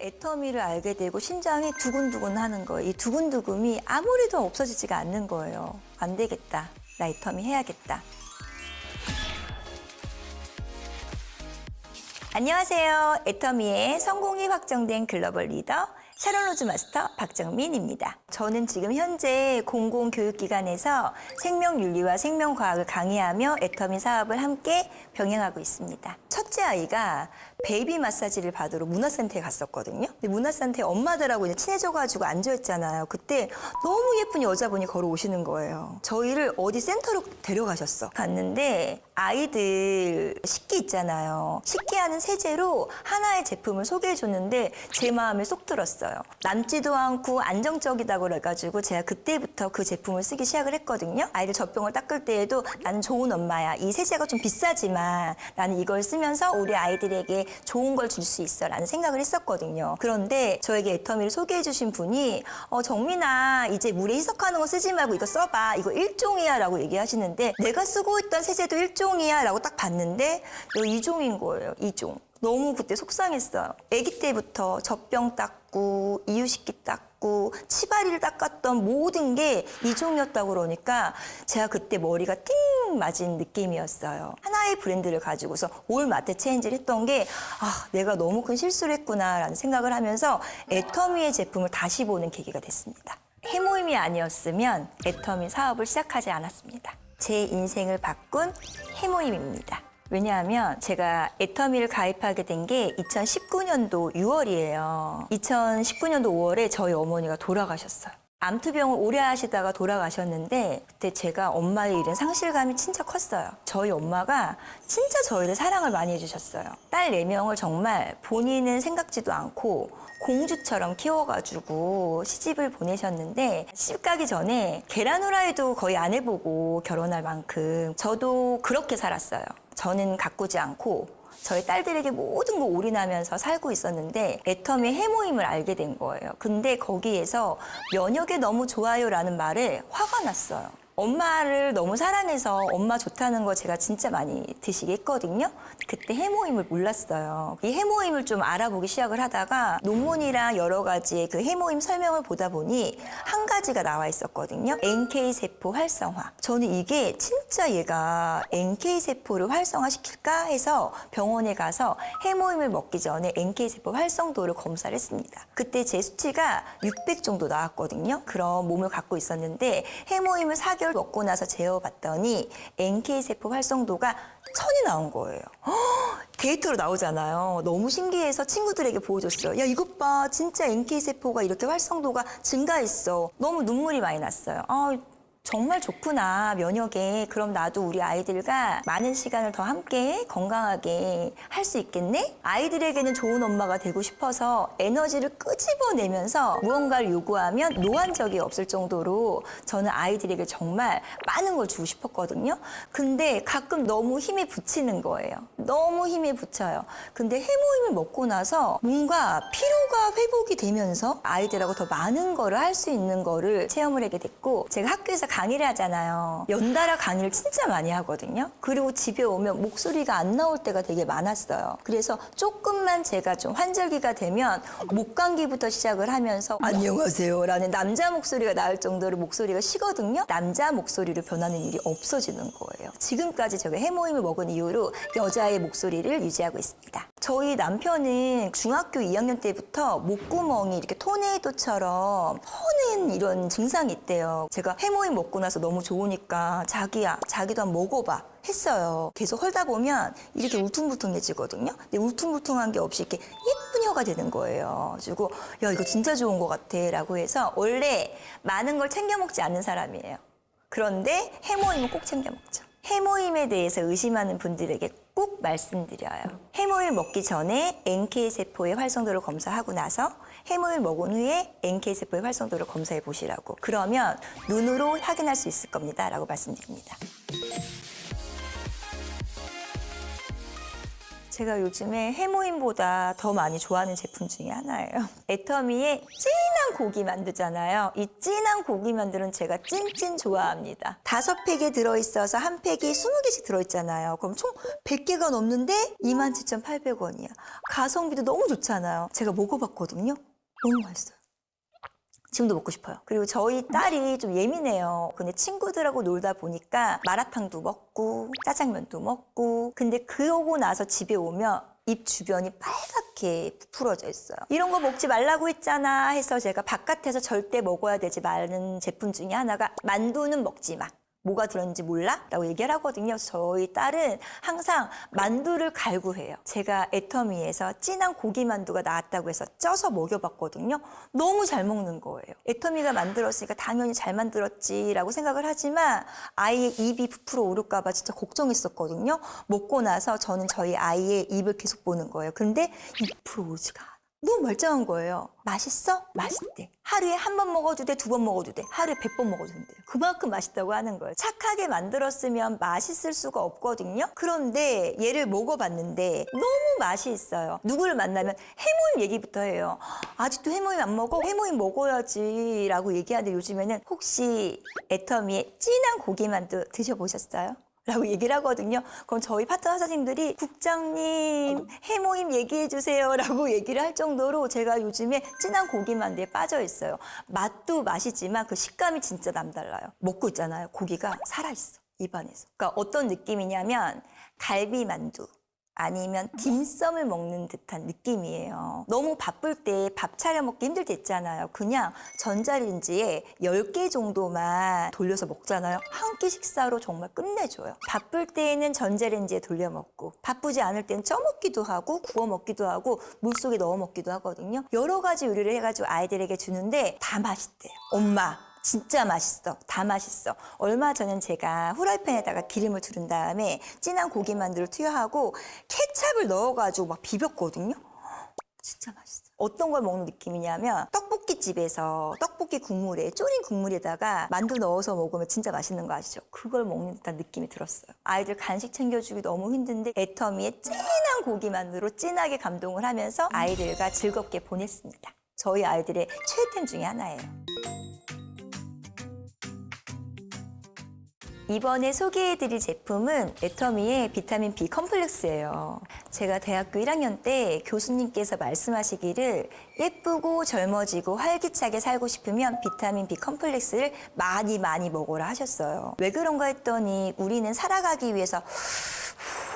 애터미를 알게 되고 심장이 두근두근 하는 거예요. 이 두근두근이 아무래도 없어지지가 않는 거예요. 안 되겠다. 나 애터미 해야겠다. 안녕하세요. 애터미의 성공이 확정된 글로벌 리더 샤론 로즈 마스터 박정민입니다. 저는 지금 현재 공공교육기관에서 생명윤리와 생명과학을 강의하며 애터미 사업을 함께 병행하고 있습니다. 첫째 아이가 베이비 마사지를 받으러 문화센터에 갔었거든요. 근데 문화센터에 엄마들하고 이제 친해져가지고 앉아있잖아요. 그때 너무 예쁜 여자분이 걸어오시는 거예요. 저희를 어디 센터로 데려가셨어. 갔는데 아이들 식기 있잖아요. 식기하는 세제로 하나의 제품을 소개해줬는데 제 마음에 쏙 들었어요. 남지도 않고 안정적이다고 그래가지고 제가 그때부터 그 제품을 쓰기 시작을 했거든요. 아이들 젖병을 닦을 때에도 나는 좋은 엄마야. 이 세제가 좀 비싸지만 나는 이걸 쓰면서 우리 아이들에게 좋은 걸 줄 수 있어 라는 생각을 했었거든요. 그런데 저에게 애터미를 소개해 주신 분이 정민아 이제 물에 희석하는 거 쓰지 말고 이거 써봐. 이거 일종이야 라고 얘기하시는데 내가 쓰고 있던 세제도 일종이야 라고 딱 봤는데 이거 2종인 거예요. 2종. 너무 그때 속상했어요. 아기 때부터 젖병 닦고 이유식기 닦고 치바리를 닦았던 모든 게 2종이었다고 그러니까 제가 그때 머리가 띵 맞은 느낌이었어요. 하나의 브랜드를 가지고서 올 마트 체인지를 했던 게 내가 너무 큰 실수를 했구나라는 생각을 하면서 애터미의 제품을 다시 보는 계기가 됐습니다. 해모임이 아니었으면 애터미 사업을 시작하지 않았습니다. 제 인생을 바꾼 해모임입니다. 왜냐하면 제가 애터미를 가입하게 된 게 2019년도 6월이에요. 2019년도 5월에 저희 어머니가 돌아가셨어요. 암투병을 오래 하시다가 돌아가셨는데 그때 제가 엄마를 잃은 상실감이 진짜 컸어요. 저희 엄마가 진짜 저희를 사랑을 많이 해주셨어요. 딸 4명을 정말 본인은 생각지도 않고 공주처럼 키워가지고 시집을 보내셨는데 시집 가기 전에 계란 후라이도 거의 안 해보고 결혼할 만큼 저도 그렇게 살았어요. 저는 가꾸지 않고 저희 딸들에게 모든 거 올인하면서 살고 있었는데 애터미 해모임을 알게 된 거예요. 근데 거기에서 면역에 너무 좋아요라는 말에 화가 났어요. 엄마를 너무 사랑해서 엄마 좋다는 거 제가 진짜 많이 드시게 했거든요. 그때 해모임을 몰랐어요. 이 해모임을 좀 알아보기 시작을 하다가 논문이랑 여러 가지의 그 해모임 설명을 보다 보니 한 가지가 나와 있었거든요. NK세포 활성화. 저는 이게 진짜 얘가 NK세포를 활성화시킬까 해서 병원에 가서 해모임을 먹기 전에 NK세포 활성도를 검사를 했습니다. 그때 제 수치가 600 정도 나왔거든요. 그런 몸을 갖고 있었는데 해모임을 4개월 먹고 나서 재어봤더니 NK세포 활성도가 1000이 나온 거예요. 데이터로 나오잖아요. 너무 신기해서 친구들에게 보여줬어요. 야, 이것 봐. 진짜 NK세포가 이렇게 활성도가 증가했어. 너무 눈물이 많이 났어요. 정말 좋구나, 면역에. 그럼 나도 우리 아이들과 많은 시간을 더 함께 건강하게 할 수 있겠네? 아이들에게는 좋은 엄마가 되고 싶어서 에너지를 끄집어내면서 무언가를 요구하면 노한 적이 없을 정도로 저는 아이들에게 정말 많은 걸 주고 싶었거든요. 근데 가끔 너무 힘에 부치는 거예요. 너무 힘에 부쳐요. 근데 해모임을 먹고 나서 뭔가 피로가 회복이 되면서 아이들하고 더 많은 거를 할 수 있는 거를 체험을 하게 됐고, 제가 학교에서 강의를 하잖아요. 연달아 강의를 진짜 많이 하거든요. 그리고 집에 오면 목소리가 안 나올 때가 되게 많았어요. 그래서 조금만 제가 좀 환절기가 되면 목감기부터 시작을 하면서 안녕하세요 라는 남자 목소리가 나올 정도로 목소리가 쉬거든요. 남자 목소리로 변하는 일이 없어지는 거예요. 지금까지 제가 해모임을 먹은 이후로 여자의 목소리를 유지하고 있습니다. 저희 남편은 중학교 2학년 때부터 목구멍이 이렇게 토네이도처럼 터는 이런 증상이 있대요. 제가 해모임 먹고 나서 너무 좋으니까 자기야, 자기도 한번 먹어봐 했어요. 계속 헐다 보면 이렇게 울퉁불퉁해지거든요. 근데 울퉁불퉁한 게 없이 이렇게 예쁜 혀가 되는 거예요. 그리고 야, 이거 진짜 좋은 것 같아 라고 해서 원래 많은 걸 챙겨 먹지 않는 사람이에요. 그런데 해모임은 꼭 챙겨 먹죠. 해모임에 대해서 의심하는 분들에게 꼭 말씀드려요. 해모임 먹기 전에 NK세포의 활성도를 검사하고 나서 해모임 먹은 후에 NK세포의 활성도를 검사해 보시라고. 그러면 눈으로 확인할 수 있을 겁니다 라고 말씀드립니다. 제가 요즘에 해모임보다 더 많이 좋아하는 제품 중에 하나예요. 애터미의 진한 고기 만두잖아요. 이 진한 고기 만두는 제가 찐찐 좋아합니다. 5팩에 들어있어서 한 팩이 20개씩 들어있잖아요. 그럼 총 100개가 넘는데 27,800원이야. 가성비도 너무 좋잖아요. 제가 먹어봤거든요. 너무 맛있어요. 지금도 먹고 싶어요. 그리고 저희 딸이 좀 예민해요. 근데 친구들하고 놀다 보니까 마라탕도 먹고 짜장면도 먹고, 근데 그러고 나서 집에 오면 입 주변이 빨갛게 부풀어져 있어요. 이런 거 먹지 말라고 했잖아 해서 제가 바깥에서 절대 먹어야 되지 말는 제품 중에 하나가 만두는 먹지 마. 뭐가 들었는지 몰라? 라고 얘기를 하거든요. 저희 딸은 항상 만두를 갈구해요. 제가 애터미에서 진한 고기 만두가 나왔다고 해서 쪄서 먹여봤거든요. 너무 잘 먹는 거예요. 애터미가 만들었으니까 당연히 잘 만들었지라고 생각을 하지만 아이의 입이 부풀어 오를까 봐 진짜 걱정했었거든요. 먹고 나서 저는 저희 아이의 입을 계속 보는 거예요. 근데 입이 부풀어 오르지가 않아. 너무 멀쩡한 거예요. 맛있어? 맛있대. 하루에 한 번 먹어도 돼, 2번 먹어도 돼. 하루에 100번 먹어도 된대요. 그만큼 맛있다고 하는 거예요. 착하게 만들었으면 맛있을 수가 없거든요. 그런데 얘를 먹어봤는데 너무 맛이 있어요. 누구를 만나면 해모임 얘기부터 해요. 아직도 해모임 안 먹어? 해모임 먹어야지 라고 얘기하는데 요즘에는 혹시 애터미의 진한 고기만두 드셔보셨어요? 라고 얘기를 하거든요. 그럼 저희 파트너 사장님들이 국장님 해모임 얘기해 주세요 라고 얘기를 할 정도로 제가 요즘에 진한 고기만두에 빠져 있어요. 맛도 맛이지만 그 식감이 진짜 남달라요. 먹고 있잖아요. 고기가 살아있어. 입안에서. 그러니까 어떤 느낌이냐면 갈비만두 아니면 딤섬을 먹는 듯한 느낌이에요. 너무 바쁠 때 밥 차려 먹기 힘들 때 있잖아요. 그냥 전자레인지에 10개 정도만 돌려서 먹잖아요. 한 끼 식사로 정말 끝내줘요. 바쁠 때에는 전자레인지에 돌려 먹고 바쁘지 않을 때는 쪄 먹기도 하고 구워 먹기도 하고 물속에 넣어 먹기도 하거든요. 여러 가지 요리를 해가지고 아이들에게 주는데 다 맛있대요. 엄마 진짜 맛있어. 다 맛있어. 얼마 전엔 제가 후라이팬에다가 기름을 두른 다음에 진한 고기 만두를 투여하고 케찹을 넣어가지고 막 비볐거든요. 진짜 맛있어. 어떤 걸 먹는 느낌이냐면 떡볶이집에서 떡볶이 국물에 졸인 국물에다가 만두 넣어서 먹으면 진짜 맛있는 거 아시죠? 그걸 먹는 듯한 느낌이 들었어요. 아이들 간식 챙겨주기 너무 힘든데 애터미의 진한 고기 만두로 진하게 감동을 하면서 아이들과 즐겁게 보냈습니다. 저희 아이들의 최애템 중에 하나예요. 이번에 소개해드릴 제품은 애터미의 비타민 B 컴플렉스예요. 제가 대학교 1학년 때 교수님께서 말씀하시기를 예쁘고 젊어지고 활기차게 살고 싶으면 비타민 B 컴플렉스를 많이 먹어라 하셨어요. 왜 그런가 했더니 우리는 살아가기 위해서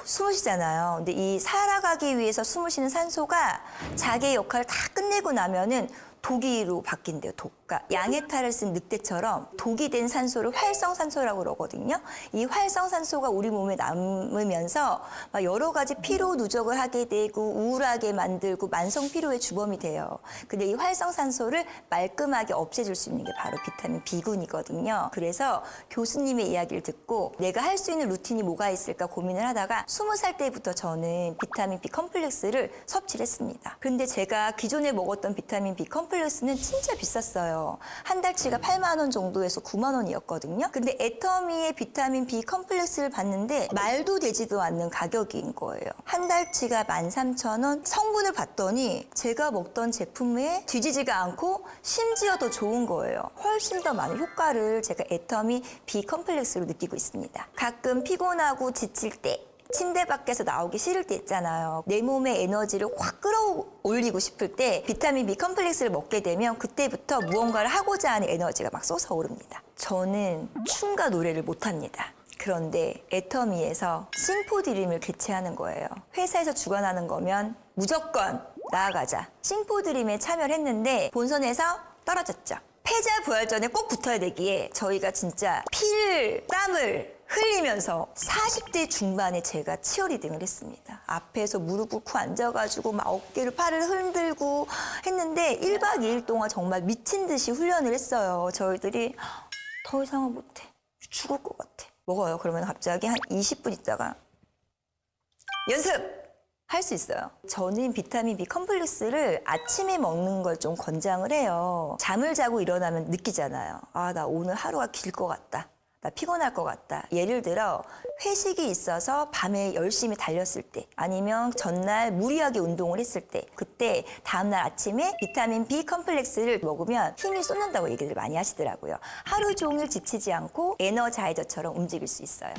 숨을 쉬잖아요. 근데 이 살아가기 위해서 숨을 쉬는 산소가 자기의 역할을 다 끝내고 나면은 독이로 바뀐대요. 독. 그러니까 양해탈을 쓴 늑대처럼 독이 된 산소를 활성산소라고 그러거든요. 이 활성산소가 우리 몸에 남으면서 여러 가지 피로 누적을 하게 되고 우울하게 만들고 만성 피로의 주범이 돼요. 근데 이 활성산소를 말끔하게 없애줄 수 있는 게 바로 비타민 B군이거든요. 그래서 교수님의 이야기를 듣고 내가 할 수 있는 루틴이 뭐가 있을까 고민을 하다가 20살 때부터 저는 비타민 B 컴플렉스를 섭취를 했습니다. 근데 제가 기존에 먹었던 비타민 B 컴플렉스는 진짜 비쌌어요. 한 달치가 8만 원 정도에서 9만 원이었거든요. 근데 애터미의 비타민 B 컴플렉스를 봤는데 말도 되지도 않는 가격인 거예요. 한 달치가 13,000원. 성분을 봤더니 제가 먹던 제품에 뒤지지가 않고 심지어 더 좋은 거예요. 훨씬 더 많은 효과를 제가 애터미 B 컴플렉스로 느끼고 있습니다. 가끔 피곤하고 지칠 때 침대 밖에서 나오기 싫을 때 있잖아요. 내 몸의 에너지를 확 끌어올리고 싶을 때 비타민 B 컴플렉스를 먹게 되면 그때부터 무언가를 하고자 하는 에너지가 막 솟아오릅니다. 저는 춤과 노래를 못합니다. 그런데 애터미에서 싱포드림을 개최하는 거예요. 회사에서 주관하는 거면 무조건 나아가자. 싱포드림에 참여를 했는데 본선에서 떨어졌죠. 패자 부활전에 꼭 붙어야 되기에 저희가 진짜 피를 땀을 흘리면서 40대 중반에 제가 치어리딩을 했습니다. 앞에서 무릎 꿇고 앉아가지고 막 어깨를 팔을 흔들고 했는데 1박 2일 동안 정말 미친 듯이 훈련을 했어요. 저희들이 더 이상은 못해. 죽을 것 같아. 먹어요. 그러면 갑자기 한 20분 있다가 연습! 할 수 있어요. 저는 비타민 B 컴플렉스를 아침에 먹는 걸 좀 권장을 해요. 잠을 자고 일어나면 느끼잖아요. 아, 나 오늘 하루가 길 것 같다. 나 피곤할 것 같다. 예를 들어 회식이 있어서 밤에 열심히 달렸을 때 아니면 전날 무리하게 운동을 했을 때 그때 다음날 아침에 비타민 B 컴플렉스를 먹으면 힘이 쏟는다고 얘기들 많이 하시더라고요. 하루 종일 지치지 않고 에너자이저처럼 움직일 수 있어요.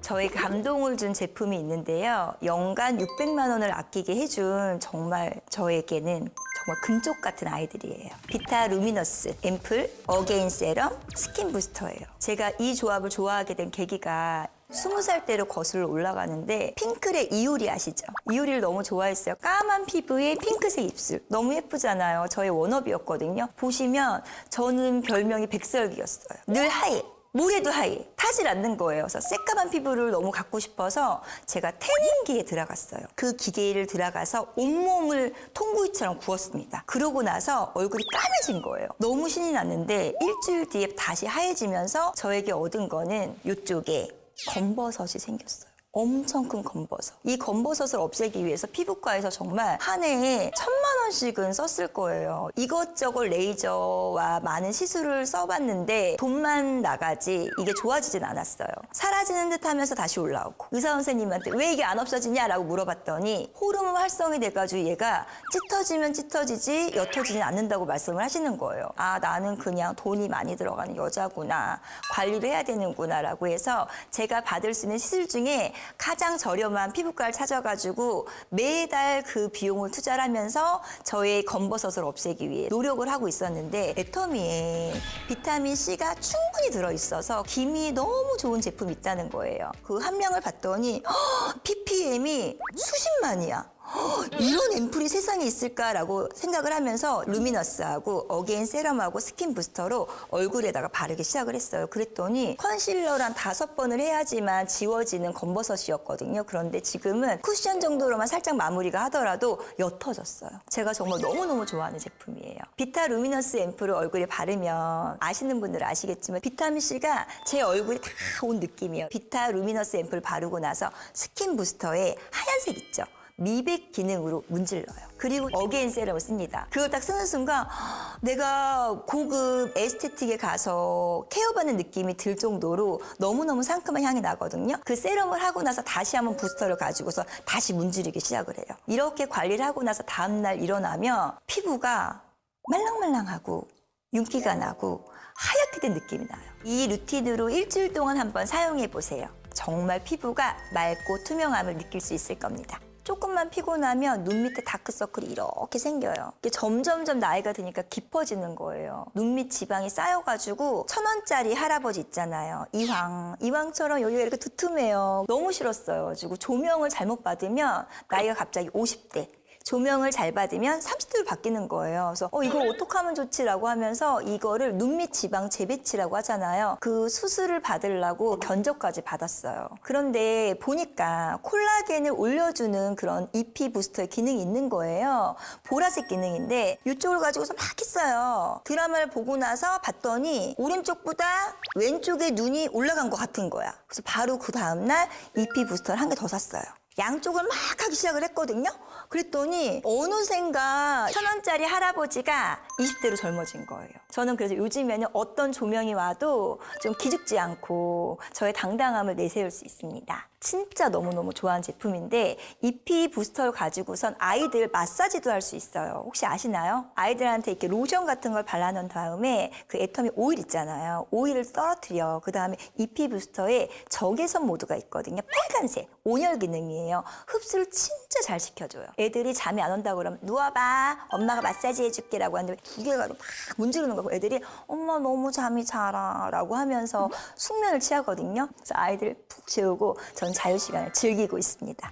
저의 감동을 준 제품이 있는데요. 연간 600만 원을 아끼게 해준 정말 저에게는 정말 금쪽 같은 아이들이에요. 비타 루미너스 앰플 어게인 세럼 스킨 부스터예요. 제가 이 조합을 좋아하게 된 계기가 20살 때로 거슬러 올라가는데 핑클의 이효리 아시죠? 이효리를 너무 좋아했어요. 까만 피부에 핑크색 입술. 너무 예쁘잖아요. 저의 워너비였거든요. 보시면 저는 별명이 백설기였어요. 늘 하얘. 모래도 하얘. 타질 않는 거예요. 그래서 새까만 피부를 너무 갖고 싶어서 제가 태닝기에 들어갔어요. 그 기계를 들어가서 온몸을 통구이처럼 구웠습니다. 그러고 나서 얼굴이 까매진 거예요. 너무 신이 났는데 일주일 뒤에 다시 하얘지면서 저에게 얻은 거는 이쪽에 검버섯이 생겼어요. 엄청 큰 검버섯. 이 검버섯을 없애기 위해서 피부과에서 정말 한 해에 1,000만 원씩은 썼을 거예요. 이것저것 레이저와 많은 시술을 써봤는데 돈만 나가지 이게 좋아지진 않았어요. 사라지는 듯 하면서 다시 올라오고 의사 선생님한테 왜 이게 안 없어지냐라고 물어봤더니 호르몬 활성이 돼가지고 얘가 짙어지면 짙어지지 옅어지진 않는다고 말씀을 하시는 거예요. 아, 나는 그냥 돈이 많이 들어가는 여자구나. 관리를 해야 되는구나라고 해서 제가 받을 수 있는 시술 중에 가장 저렴한 피부과를 찾아가지고 매달 그 비용을 투자를 하면서 저의 검버섯을 없애기 위해 노력을 하고 있었는데 애터미에 비타민 C가 충분히 들어있어서 기미에 너무 좋은 제품이 있다는 거예요. 그 함량을 봤더니 ppm이 수십만이야. 이런 앰플이 세상에 있을까라고 생각을 하면서 루미너스하고 어게인 세럼하고 스킨 부스터로 얼굴에다가 바르기 시작을 했어요. 그랬더니 컨실러를 한 5번을 해야지만 지워지는 검버섯이었거든요. 그런데 지금은 쿠션 정도로만 살짝 마무리가 하더라도 옅어졌어요. 제가 정말 너무너무 좋아하는 제품이에요. 비타 루미너스 앰플을 얼굴에 바르면 아시는 분들은 아시겠지만 비타민C가 제 얼굴에 다 온 느낌이에요. 비타 루미너스 앰플 바르고 나서 스킨 부스터에 하얀색 있죠? 미백 기능으로 문질러요. 그리고 어게인 세럼을 씁니다. 그걸 딱 쓰는 순간 내가 고급 에스테틱에 가서 케어받는 느낌이 들 정도로 너무너무 상큼한 향이 나거든요. 그 세럼을 하고 나서 다시 한번 부스터를 가지고서 다시 문지르기 시작을 해요. 이렇게 관리를 하고 나서 다음날 일어나면 피부가 말랑말랑하고 윤기가 나고 하얗게 된 느낌이 나요. 이 루틴으로 일주일 동안 한번 사용해 보세요. 정말 피부가 맑고 투명함을 느낄 수 있을 겁니다. 조금만 피곤하면 눈 밑에 다크서클이 이렇게 생겨요. 이게 점점점 나이가 드니까 깊어지는 거예요. 눈 밑 지방이 쌓여가지고 1,000원짜리 할아버지 있잖아요. 이황처럼 여기가 이렇게 두툼해요. 너무 싫었어요. 그리고 조명을 잘못 받으면 나이가 갑자기 50대. 조명을 잘 받으면 30도로 바뀌는 거예요. 그래서 이걸 어떻게 하면 좋지라고 하면서 이거를 눈밑 지방 재배치라고 하잖아요. 그 수술을 받으려고 견적까지 받았어요. 그런데 보니까 콜라겐을 올려주는 그런 EP 부스터의 기능이 있는 거예요. 보라색 기능인데 이쪽을 가지고서 막 했어요. 드라마를 보고 나서 봤더니 오른쪽보다 왼쪽에 눈이 올라간 것 같은 거야. 그래서 바로 그 다음날 EP 부스터를 한 개 더 샀어요. 양쪽을 막 하기 시작을 했거든요. 그랬더니 어느샌가 1,000원짜리 할아버지가 20대로 젊어진 거예요. 저는 그래서 요즘에는 어떤 조명이 와도 좀 기죽지 않고 저의 당당함을 내세울 수 있습니다. 진짜 너무너무 좋아하는 제품인데 EP 부스터를 가지고선 아이들 마사지도 할 수 있어요. 혹시 아시나요? 아이들한테 이렇게 로션 같은 걸 발라놓은 다음에 그 애터미 오일 있잖아요. 오일을 떨어뜨려. 그 다음에 EP 부스터에 적외선 모드가 있거든요. 빨간색 온열 기능이에요. 흡수를 진짜 잘 시켜줘요. 애들이 잠이 안 온다고 그러면 누워봐. 엄마가 마사지 해줄게 라고 하는데 두 개가 막 문지르는 거고 애들이 엄마 너무 잠이 잘 와 라고 하면서 숙면을 취하거든요. 그래서 아이들 푹 재우고 전 자유시간을 즐기고 있습니다.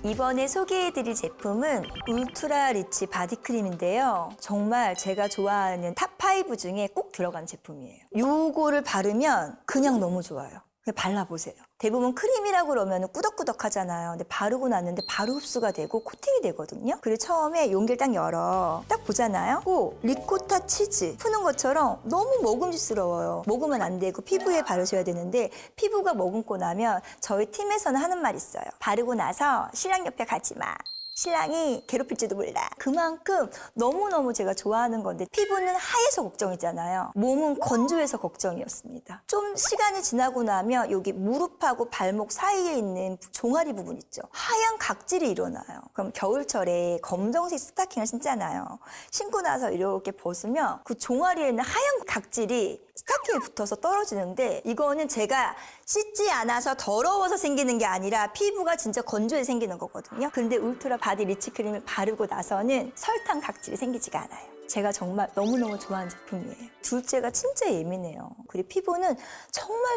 이번에 소개해드릴 제품은 울트라 리치 바디크림인데요. 정말 제가 좋아하는 탑5 중에 꼭 들어간 제품이에요. 요거를 바르면 그냥 너무 좋아요. 그냥 발라보세요. 대부분 크림이라고 그러면 꾸덕꾸덕 하잖아요. 근데 바르고 났는데 바로 흡수가 되고 코팅이 되거든요. 그리고 처음에 용기를 딱 열어. 딱 보잖아요. 리코타 치즈 푸는 것처럼 너무 먹음직스러워요. 먹으면 안 되고 피부에 바르셔야 되는데 피부가 머금고 나면 저희 팀에서는 하는 말이 있어요. 바르고 나서 신랑 옆에 가지 마. 신랑이 괴롭힐지도 몰라. 그만큼 너무너무 제가 좋아하는 건데 피부는 하얘서 걱정이잖아요. 몸은 건조해서 걱정이었습니다. 좀 시간이 지나고 나면 여기 무릎하고 발목 사이에 있는 종아리 부분 있죠. 하얀 각질이 일어나요. 그럼 겨울철에 검정색 스타킹을 신잖아요. 신고 나서 이렇게 벗으면 그 종아리에 있는 하얀 각질이 스타킹에 붙어서 떨어지는데 이거는 제가 씻지 않아서 더러워서 생기는 게 아니라 피부가 진짜 건조해 생기는 거거든요. 근데 울트라 바디 리치 크림을 바르고 나서는 설탕 각질이 생기지가 않아요. 제가 정말 너무너무 좋아하는 제품이에요. 둘째가 진짜 예민해요. 그리고 피부는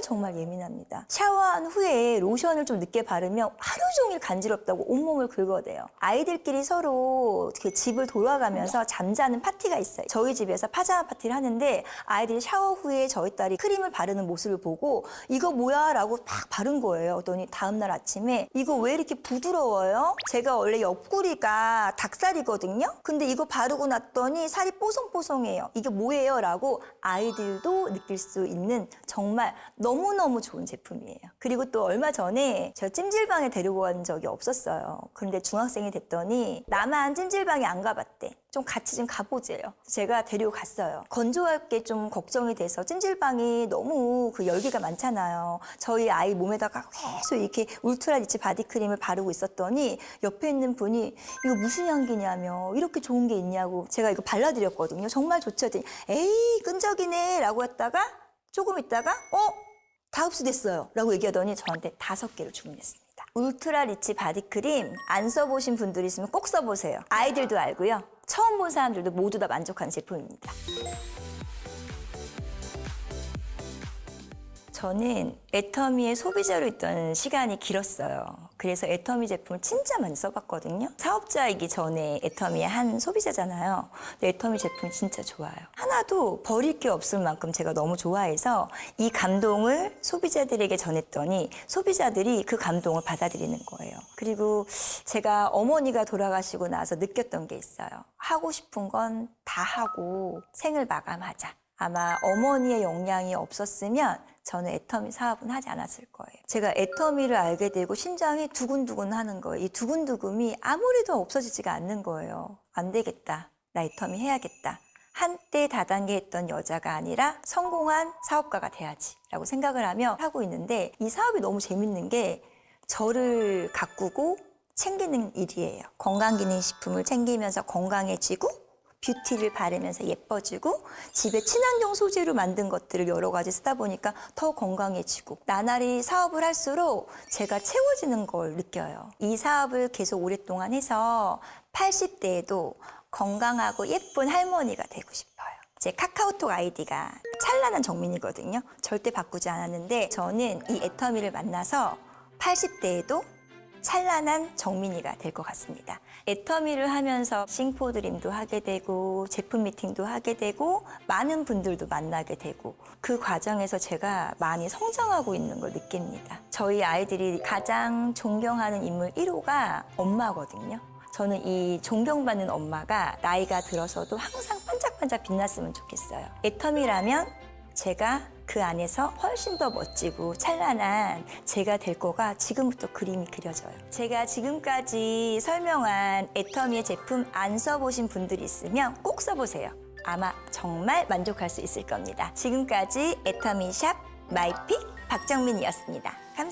정말 예민합니다. 샤워한 후에 로션을 좀 늦게 바르면 하루 종일 간지럽다고 온몸을 긁어대요. 아이들끼리 서로 집을 돌아가면서 잠자는 파티가 있어요. 저희 집에서 파자마 파티를 하는데 아이들이 샤워 후에 저희 딸이 크림을 바르는 모습을 보고 이거 뭐야? 라고 막 바른 거예요. 그랬더니 다음날 아침에 이거 왜 이렇게 부드러워요? 제가 원래 옆구리가 닭살이거든요. 근데 이거 바르고 났더니 살이 뽀송뽀송해요. 이게 뭐예요? 라고 아이들도 느낄 수 있는 정말 너무너무 좋은 제품이에요. 그리고 또 얼마 전에 제가 찜질방에 데리고 간 적이 없었어요. 그런데 중학생이 됐더니 나만 찜질방에 안 가봤대. 좀 같이 좀 가보재요. 제가 데리고 갔어요. 건조할 게 좀 걱정이 돼서 찜질방이 너무 그 열기가 많잖아요. 저희 아이 몸에다가 계속 이렇게 울트라 리치 바디크림을 바르고 있었더니 옆에 있는 분이 이거 무슨 향기냐며 이렇게 좋은 게 있냐고 제가 이거 발라드렸거든요. 정말 좋죠. 에이 끈적이네 라고 했다가 조금 있다가 다 흡수됐어요 라고 얘기하더니 저한테 5개를 주문했습니다. 울트라 리치 바디크림 안 써보신 분들이 있으면 꼭 써보세요. 아이들도 알고요. 처음 본 사람들도 모두 다 만족하는 제품입니다. 저는 애터미의 소비자로 있던 시간이 길었어요. 그래서 애터미 제품을 진짜 많이 써봤거든요. 사업자이기 전에 애터미의 한 소비자잖아요. 근데 애터미 제품 진짜 좋아요. 하나도 버릴 게 없을 만큼 제가 너무 좋아해서 이 감동을 소비자들에게 전했더니 소비자들이 그 감동을 받아들이는 거예요. 그리고 제가 어머니가 돌아가시고 나서 느꼈던 게 있어요. 하고 싶은 건 다 하고 생을 마감하자. 아마 어머니의 영향이 없었으면 저는 애터미 사업은 하지 않았을 거예요. 제가 애터미를 알게 되고 심장이 두근두근 하는 거예요. 이 두근두근이 아무리도 없어지지가 않는 거예요. 안 되겠다. 나 애터미 해야겠다. 한때 다단계 했던 여자가 아니라 성공한 사업가가 돼야지 라고 생각을 하며 하고 있는데 이 사업이 너무 재밌는 게 저를 가꾸고 챙기는 일이에요. 건강기능식품을 챙기면서 건강해지고 뷰티를 바르면서 예뻐지고 집에 친환경 소재로 만든 것들을 여러 가지 쓰다 보니까 더 건강해지고 나날이 사업을 할수록 제가 채워지는 걸 느껴요. 이 사업을 계속 오랫동안 해서 80대에도 건강하고 예쁜 할머니가 되고 싶어요. 제 카카오톡 아이디가 찬란한 정민이거든요. 절대 바꾸지 않았는데 저는 이 애터미를 만나서 80대에도 찬란한 정민이가 될 것 같습니다. 애터미를 하면서 싱포드림도 하게 되고 제품 미팅도 하게 되고 많은 분들도 만나게 되고 그 과정에서 제가 많이 성장하고 있는 걸 느낍니다. 저희 아이들이 가장 존경하는 인물 1호가 엄마거든요. 저는 이 존경받는 엄마가 나이가 들어서도 항상 반짝반짝 빛났으면 좋겠어요. 애터미라면 제가 그 안에서 훨씬 더 멋지고 찬란한 제가 될 거가 지금부터 그림이 그려져요. 제가 지금까지 설명한 애터미의 제품 안 써보신 분들이 있으면 꼭 써보세요. 아마 정말 만족할 수 있을 겁니다. 지금까지 애터미 샵 마이픽 박정민이었습니다.